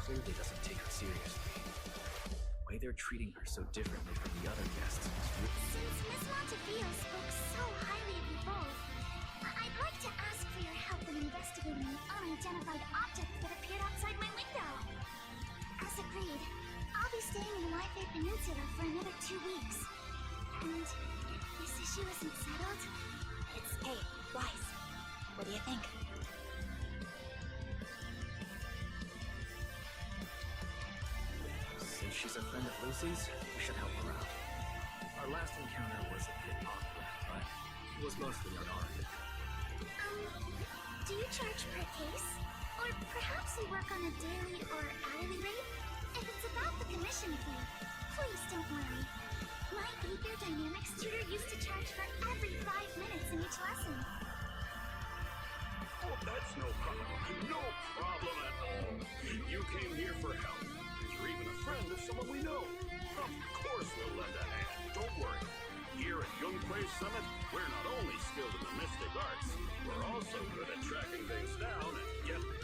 clearly doesn't take her seriously. The way they're treating her so differently from the other guests is really... Since Miss Montefio spoke so highly of you both, I'd like to ask for your help in investigating the unidentified object that appeared outside my window. As agreed, I'll be staying in Heute Peninsula for another 2 weeks. And if this issue isn't settled, it's... Hey, Wise, what do you think? Since she's a friend of Lucy's, we should help her out. Our last encounter was a bit awkward, but it was mostly unarmed. Do you charge per case? Or perhaps you work on a daily or hourly rate? If it's about the commission fee, please don't worry. My Ether Dynamics tutor used to charge for every 5 minutes in each lesson. Oh, that's no problem. No problem at all. You came here for help. You're even a friend of someone we know. Of course we'll lend a hand. Don't worry. Here at Youngquay Summit, we're not only skilled in the mystic arts, we're also good at tracking things down and getting...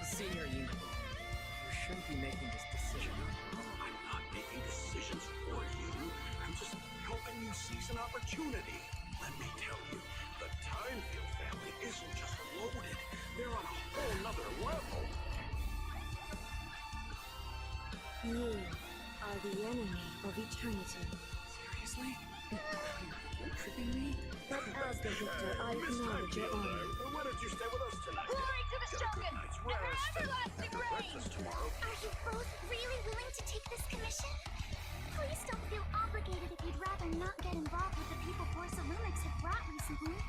Senior Yinko, you shouldn't be making this decision on your own. I'm not making decisions for you. I'm just helping you seize an opportunity. Let me tell you, the Timefield family isn't just loaded. They're on a whole nother level. You are the enemy of eternity. Seriously? You're tripping me? But as the victor, I acknowledge your honor. Why don't you stay with us tonight? Glory to the Get a good strongest! night's And rest. everlasting Have reign! breakfast tomorrow. Are you both really willing to take this commission? Please don't feel obligated if you'd rather not get involved with the people Porcelumix have brought recently.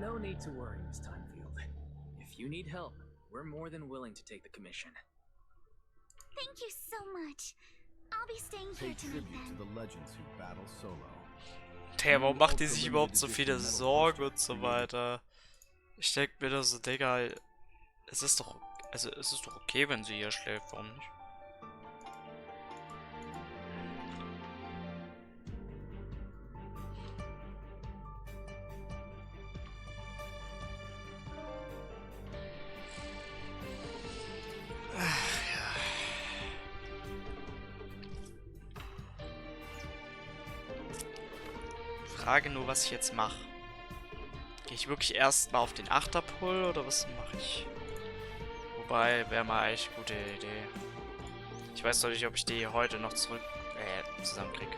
No need to worry, Miss Timefield. If you need help, we're more than willing to take the commission. Thank you so much. I'll be staying here Pay tonight tribute to then. the legends who battle solo. Digga, warum macht die sich überhaupt so viele Sorgen und so weiter? Ich denke mir da so, Digga, es ist doch, also es ist doch okay, wenn sie hier schläft, warum nicht? Frage nur, was ich jetzt mache. Gehe ich wirklich erst mal auf den Achterpull oder was mache ich? Wobei, wäre mal eigentlich eine gute Idee. Ich weiß doch nicht, ob ich die heute noch zusammenkriege.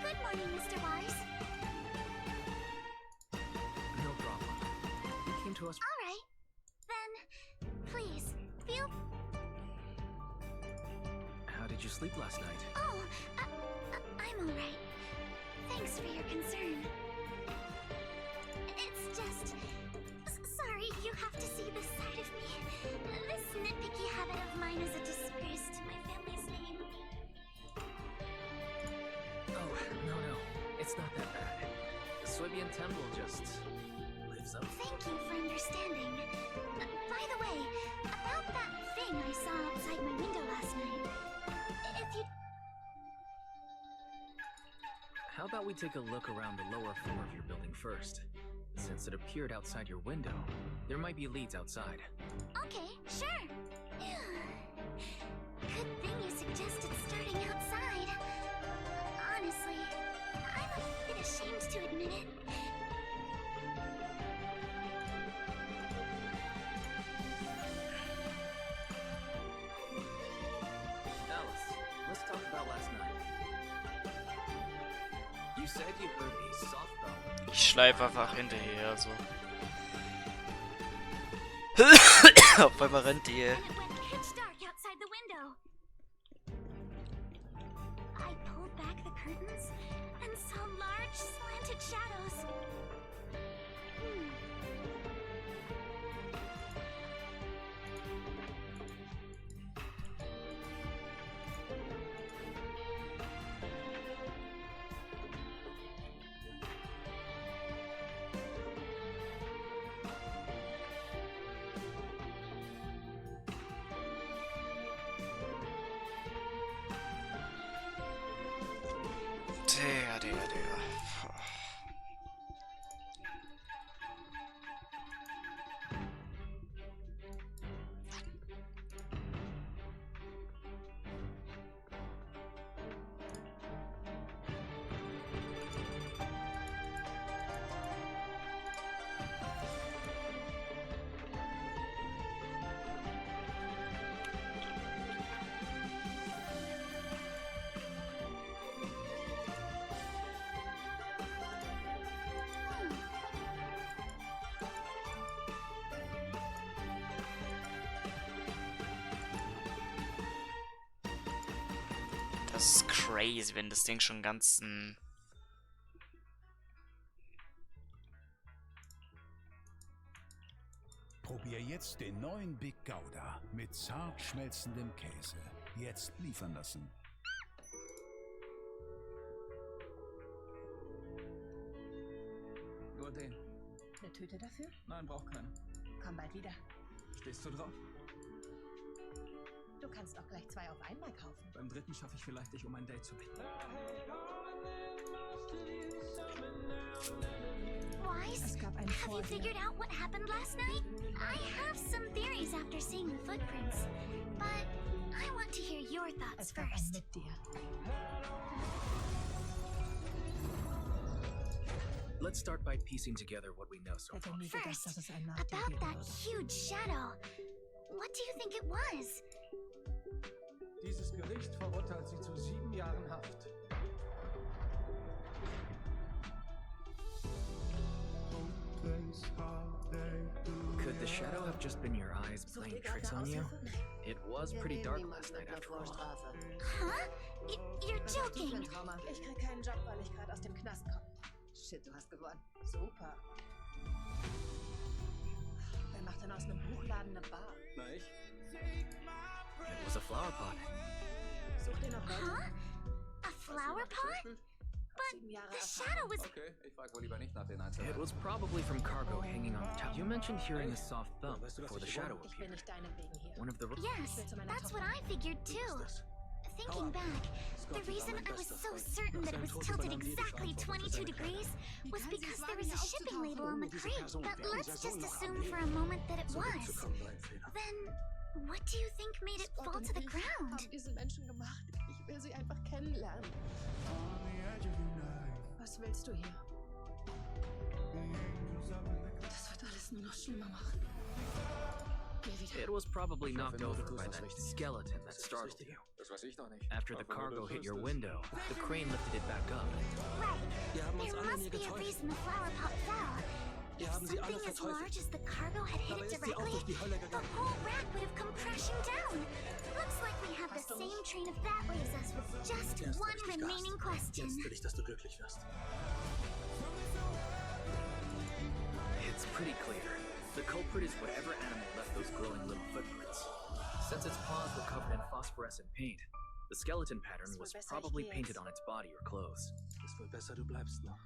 Good morning, Mr. Wise. No problem. You came to us... All right. Then, please, feel... How did you sleep last night? Oh, I'm all right. Thanks for your concern. It's just... Sorry, you have to see this side of me. This nitpicky habit of mine is a disgrace to my family's name. Oh, no. It's not that bad. The Swibian Temple just... lives up. Thank you for understanding. By the way, about that thing I saw outside my window last night. If you... How about we take a look around the lower floor of your building first? Since it appeared outside your window, there might be leads outside. Okay, sure. Good thing you suggested starting outside. Honestly, I'm a bit ashamed to admit it. Alice, let's talk about last night. You said you heard a soft bell. Ich schleife einfach hinterher, so. Auf einmal rennt die. And it went pitch dark outside the window. I pulled back the curtains and saw large slanted shadows. Digga. Das ist crazy, wenn das Ding schon ganz Probier jetzt den neuen Big Gouda mit zart schmelzendem Käse. Jetzt liefern lassen. Nur den. Eine Tüte dafür? Nein, braucht keine. Komm bald wieder. Stehst du drauf? Du kannst auch gleich 2 auf einmal kaufen. Beim dritten schaffe ich vielleicht, dich um ein Date zu bitten. Wise, Es gab einen have you vor dir. figured out what happened last night? I have some theories after seeing the footprints, but I want to hear your thoughts Es gab einen first. mit dir. Let's start by piecing together what we know so Hätte far. nie gedacht, First, dass es einen nach dir about geben that würde. huge shadow. What do you think it was? Dieses Gericht verurteilt sie zu 7 Jahren Haft. Could the shadow have just been your eyes playing tricks on you? It was pretty dark last night after all. Huh? You're joking. Trauma. Ich krieg keinen Job, weil ich gerade aus dem Knast komme. Shit, du hast gewonnen. Super. Wer macht denn aus einem Buchladen eine Bar? Na, ich? It was a flower pot. Such dir noch Leute. Huh? A flower pot? But 7 Jahre the Erfahrung. shadow was... Okay, ich frage wohl lieber nicht nach den It Einzelheiten. was probably from cargo hanging on the top. You mentioned hearing a soft thump before the shadow Ich bin appeared. nicht deinetwegen hier. One of the... Yes, that's what I figured too. Thinking back, the reason I was so certain that it was tilted exactly 22 degrees was because there was a shipping label on the crate. But let's just assume for a moment that it was. Then, what do you think made it fall to the ground? Haben diese Menschen gemacht. Ich will sie einfach kennenlernen. Was willst du hier? Das wird alles nur noch schlimmer machen. Geh wieder. It was probably knocked over by that skeleton that startled you. Das weiß ich doch nicht. After the cargo hit your window, the crane lifted it back up. Right. Wir haben uns There alle must nie be a getäuscht. reason the flower pot fell. Wir If haben sie alle something as verteufelt. large as the cargo had hit Dabei it ist sie auch directly, durch die Hölle the gegangen. whole rack would have come crashing down. Looks like we have the same train of thought leaves us with just Erst one richtig remaining Gas. question. Jetzt will ich, dass du glücklich wirst. It's pretty clear. The culprit is whatever animal left those glowing little footprints. Since its paws were covered in phosphorescent paint, the skeleton pattern was probably painted on its body or clothes. Ist wohl besser, du bleibst noch.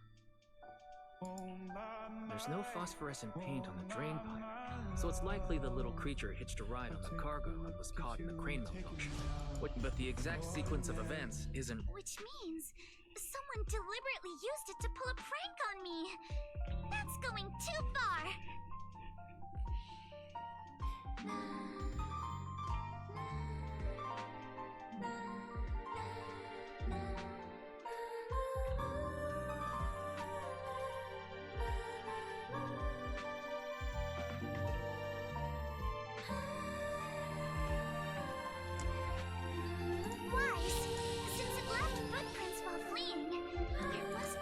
There's no phosphorescent paint on the drain pipe, so it's likely the little creature hitched a ride on the cargo and was caught in the crane malfunction. But the exact sequence of events isn't... Which means someone deliberately used it to pull a prank on me. That's going too far. Wise, since it left footprints while fleeing, there must...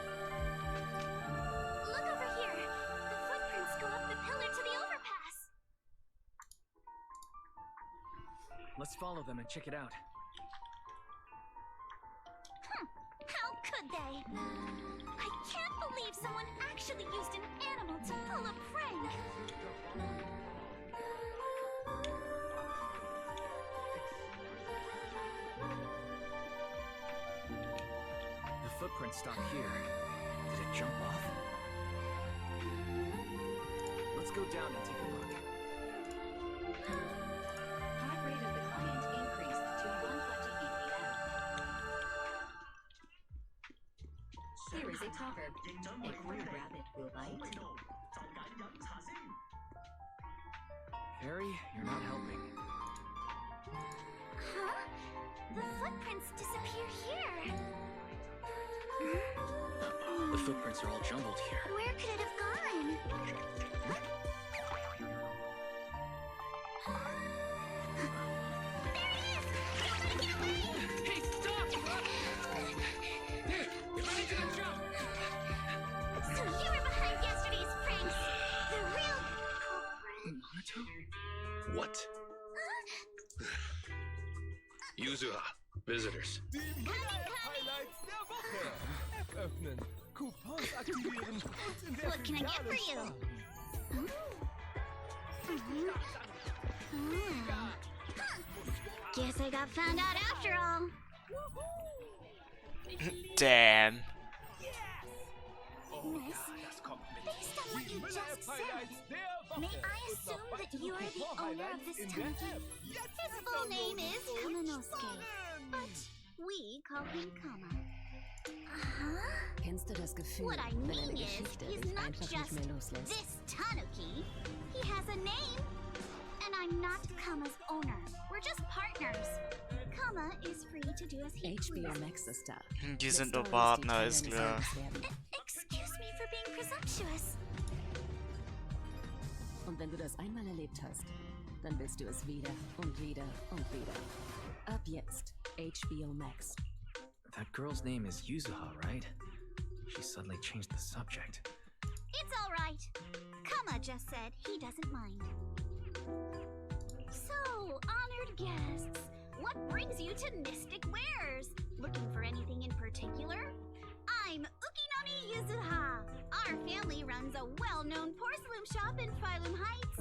Look Let's follow them and check it out. How could they? I can't believe someone actually used an animal to pull a prank. The footprint stopped here. Did it jump off? Let's go down and take a look. Heart rate of the client increased to 120 BPM. Here is a talker. A corner rabbit will bite. Harry, you're not helping. Huh? The footprints disappear here. The footprints are all jumbled here. Where could it have gone? There it is! You gotta get away! Hey, stop! Here, get ready to jump! So you were behind yesterday's pranks. The real culprit. What? Yuzuha, visitors. Die Highlights der Woche. App öffnen, Coupons aktivieren und in der What can I get for Filiale you? sparen. Guess I got found out after all. Damn. Miss, based on what you just said, may I assume that you are the owner of this tanuki? His full name is Kamanosuke, but we call him Kama. Kennst du das Gefühl, What I wenn eine mean is, Geschichte he's dich not einfach nicht just mehr loslässt? this tanuki. He has a name. And I'm not Kama's owner. We're just partners. Kama is free to do as he HBO pleases. Max ist da. Die sind nur Mit Partner, Stories, ist die klar. Teil eines Lebens werden. Excuse me for being presumptuous. Und wenn du das einmal erlebt hast, dann willst du es wieder und wieder und wieder. Ab jetzt HBO Max. That girl's name is Yuzuha, right? She suddenly changed the subject. It's all right. Kama just said he doesn't mind. So, honored guests, what brings you to Mystic Wares? Looking for anything in particular? I'm Ukinami Yuzuha. Our family runs a well-known porcelain shop in Phylum Heights.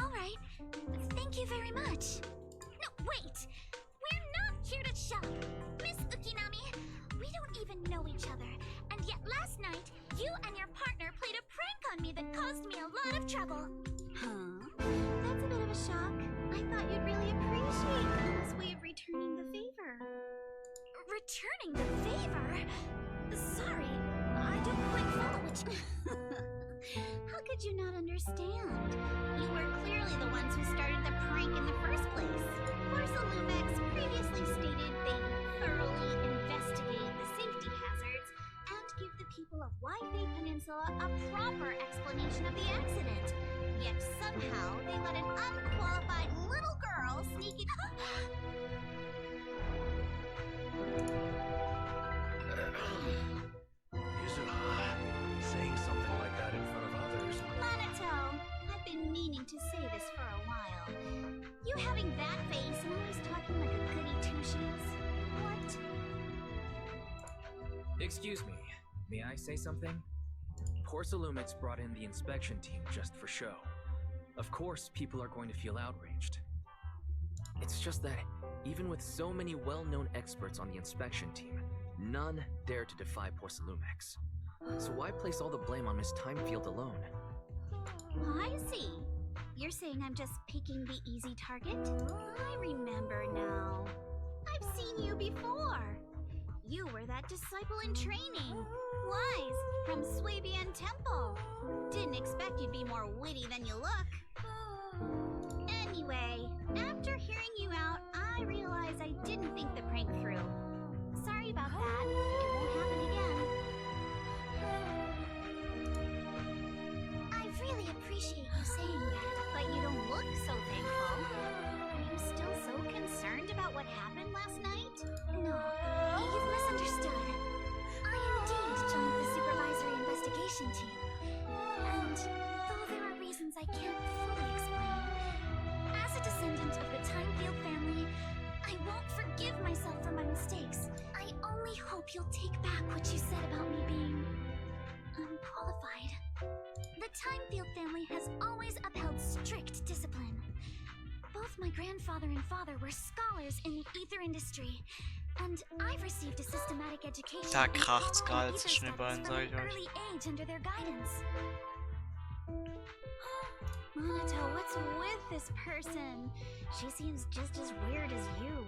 All right. Thank you very much. No, wait. We're not here to shop. Miss Ukinami, we don't even know each other. And yet last night, you and your partner played a prank on me that caused me a lot of trouble. Huh? That's a bit of a shock. I thought you'd really appreciate Kama's way of returning the favor. Returning the favor? Sorry, I don't quite follow what you... How could you not understand? You were clearly the ones who started the prank in the first place. Porcelumex previously stated they thoroughly investigate the safety hazards and give the people of Waifei Peninsula a proper explanation of the accident. Yet somehow they let an unqualified little girl sneak in. Yuzuha, saying something like that in front of others. Monato, I've been meaning to say this for a while. You having that face and always talking like a goody two-shoes? What? Excuse me, may I say something? Porcelumix brought in the inspection team just for show. Of course, people are going to feel outraged. It's just that, even with so many well-known experts on the inspection team, none dare to defy Porcelumix. So why place all the blame on Miss Timefield alone? I see. You're saying I'm just picking the easy target? I remember now. I've seen you before. You were that disciple in training. Wise, from Swabian Temple. Didn't expect you'd be more witty than you look. Anyway, after hearing you out, I realized I didn't think the prank through. Sorry about that. It won't happen again. I really appreciate you saying that, but you don't look so thankful. Are you still so concerned about what happened last night? No, you've misunderstood. I indeed joined the supervisory investigation team. And though there are reasons I can't fully explain, as a descendant of the Timefield family, I won't forgive myself for my mistakes. I only hope you'll take back what you said about me being unqualified. The Timefield family has always upheld strict discipline. Both my grandfather and father were scholars in the ether industry, and I've received a systematic education Da in kracht's all gerade ether zwischen den studies beiden, from sag an ich euch. early age under their guidance. Monato, what's with this person? She seems just as weird as you.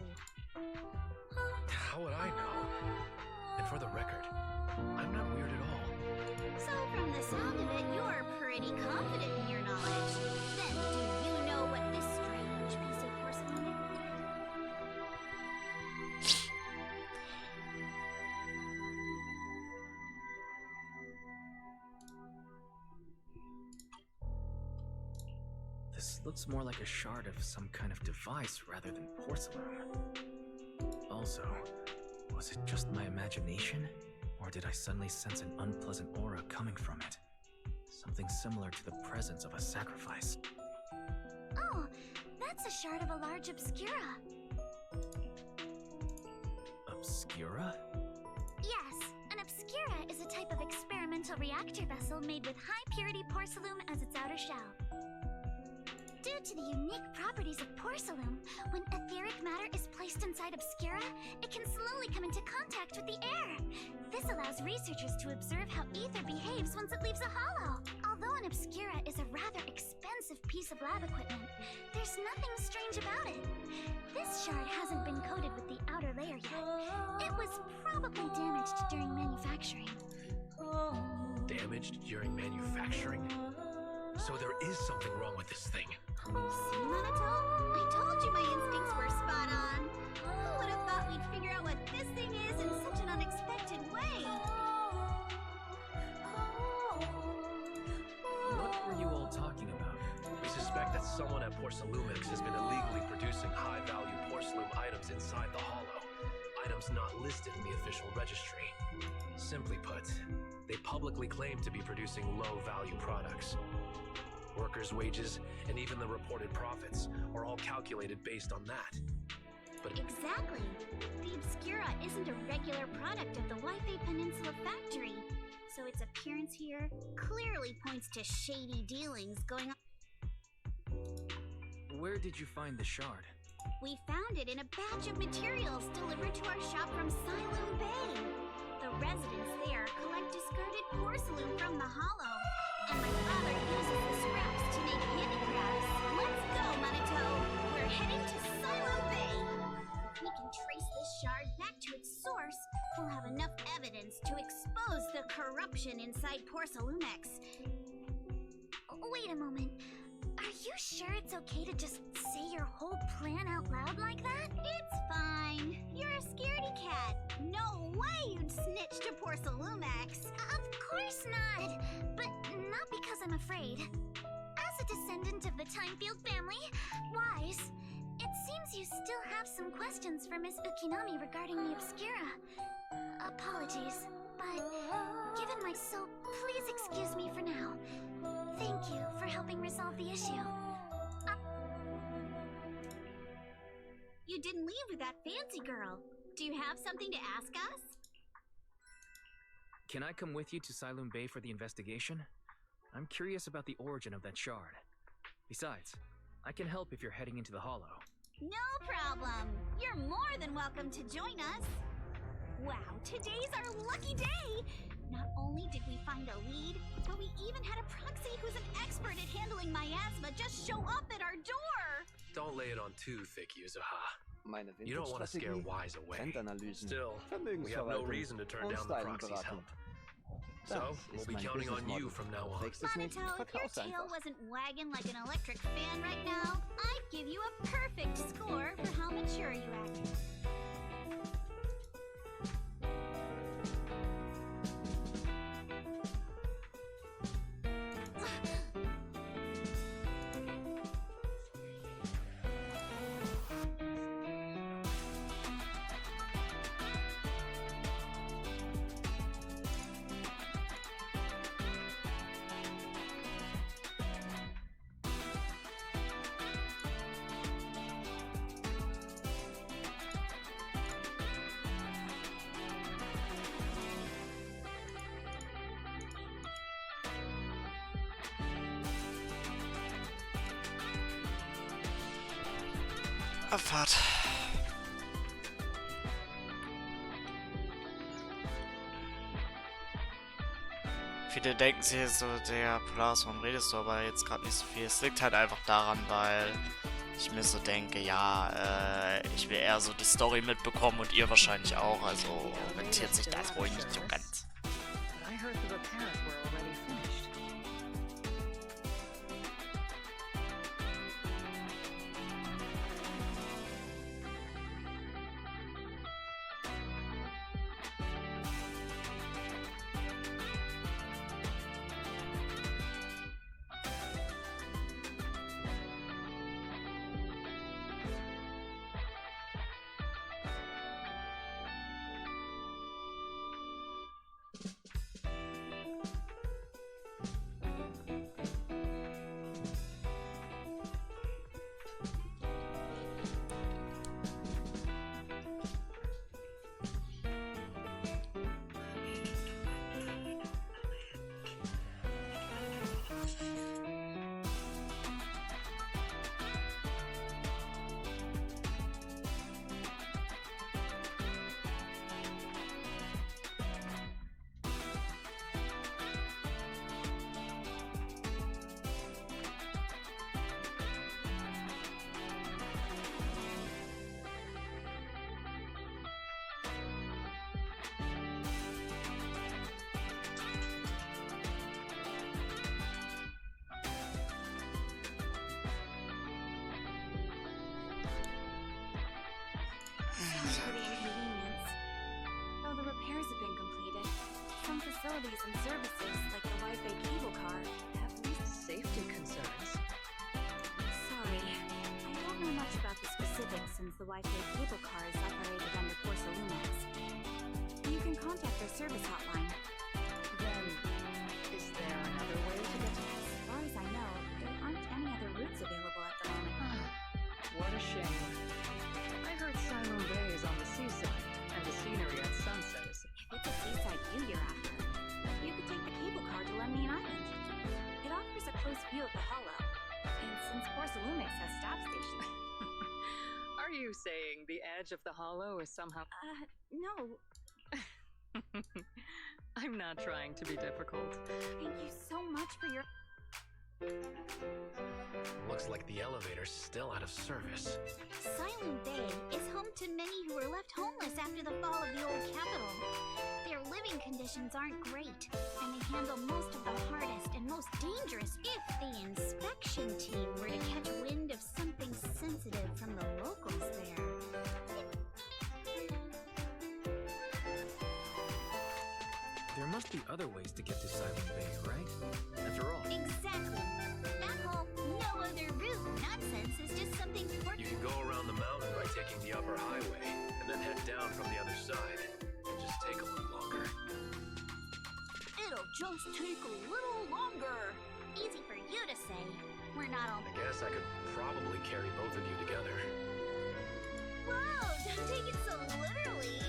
How would I know? And for the record, I'm not weird at all. So from the sound of it, you're pretty confident in your knowledge. Then, do you know what this strange piece of porcelain is? This looks more like a shard of some kind of device rather than porcelain. Also, was it just my imagination? Or did I suddenly sense an unpleasant aura coming from it? Something similar to the presence of a sacrifice. Oh, that's a shard of a large obscura. Obscura? Yes, an obscura is a type of experimental reactor vessel made with high-purity porcelain as its outer shell. Due to the unique properties of porcelain, when etheric matter is placed inside obscura, it can slowly come into contact with the air. This allows researchers to observe how ether behaves once it leaves a hollow. Although an obscura is a rather expensive piece of lab equipment, there's nothing strange about it. This shard hasn't been coated with the outer layer yet. It was probably damaged during manufacturing. Damaged during manufacturing? So there is something wrong with this thing. See, Monato? I told you my instincts were spot on. Who would have thought we'd figure out what this thing is in such an unexpected way? What were you all talking about? We suspect that someone at Porcelumix has been illegally producing high-value porcelain items inside the hollow. Items not listed in the official registry. Simply put, they publicly claim to be producing low-value products. Workers' wages, and even the reported profits are all calculated based on that. But Exactly. The obscura isn't a regular product of the Waifei Peninsula factory, so its appearance here clearly points to shady dealings going on. Where did you find the shard? We found it in a batch of materials delivered to our shop from Silum Bay. The residents there collect discarded porcelain from the hollow, and my father uses the scraps to make handicrafts. Let's go, Monato! We're heading to Silum Bay! If we can trace this shard back to its source, we'll have enough evidence to expose the corruption inside Porcelumex. Wait a moment. Are you sure it's okay to just say your whole plan out loud like that? It's fine. You're a scaredy cat. No way you'd snitch to Porcelumex. Of course not. But not because I'm afraid. As a descendant of the Timefield family, Wise, it seems you still have some questions for Miss Ukinami regarding the obscura. Apologies, but given my soap, please excuse me for now. Thank you for helping resolve the issue. You didn't leave with that fancy girl. Do you have something to ask us? Can I come with you to Silum Bay for the investigation? I'm curious about the origin of that shard. Besides, I can help if you're heading into the hollow. No problem. You're more than welcome to join us. Wow, today's our lucky day! Not only did we find a lead, but we even had a proxy who's an expert at handling miasma just show up at our door! don't lay it on too thick, Yuzuha. Meine You don't want to scare Windstrategie, Wise away. Trendanalysen, Still, we have no Vermögensverwaltung reason to turn und down the proxy's Stylenberatung. help. Das So, we'll ist be mein counting on Businessmodell. you from now on. Verträgst es nicht? Monato, if your Verkauf's tail einfach. wasn't wagging like an electric fan right now, I'd give you a perfect score for how mature you act. Abfahrt. Viele denken sich jetzt so, der Polaris, warum redest du aber jetzt gerade nicht so viel? Es liegt halt einfach daran, weil ich mir so denke, ja, ich will eher so die Story mitbekommen und ihr wahrscheinlich auch, also rentiert sich das wohl nicht so ganz. I heard the repairs were already finished. For the inconvenience. Though the repairs have been completed, some facilities and services, like the Wi-Fi cable car, have Safety concerns. Sorry, I don't know much about the specifics since the Wi-Fi cable car is operated under Porcelumex. You can contact their service hotline. Then, is there another way to get to this? As far as I know, there aren't any other routes available at the moment. What a shame. I heard Silent Bay is on the seaside, and the scenery at sunset is... If it's a seaside view you're after, you could take the cable car to Lemnian Island. It offers a close view of the hollow, and since Porcelumex has stop stations... Are you saying the edge of the hollow is somehow... no. I'm not trying to be difficult. Thank you so much for your... Looks like the elevator's still out of service. Silent Bay is home to many who were left homeless after the fall of the old capital. Their living conditions aren't great, and they handle most of the hardest and most dangerous if the inspection team were to catch wind of something sensitive from the locals there. There must be other ways to get to Silent Bay, right? After all, Exactly. That whole no other route nonsense is just something You can go around the mountain by taking the upper highway, and then head down from the other side. It'll just take a little longer. It'll just take a little longer. Easy for you to say. We're not all... I guess I could probably carry both of you together. Whoa, don't take it so literally.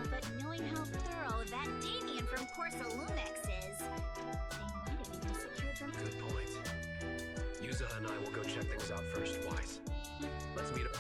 But knowing how thorough that Damien from Porcelumex is, they might have even secured them. Good point. Yuza and I will go check things out first, Wise. Let's meet up.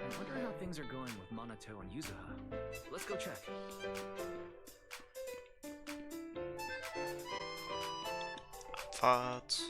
I wonder how things are going with Monato and Yuzuha. Let's go check. Abfahrt.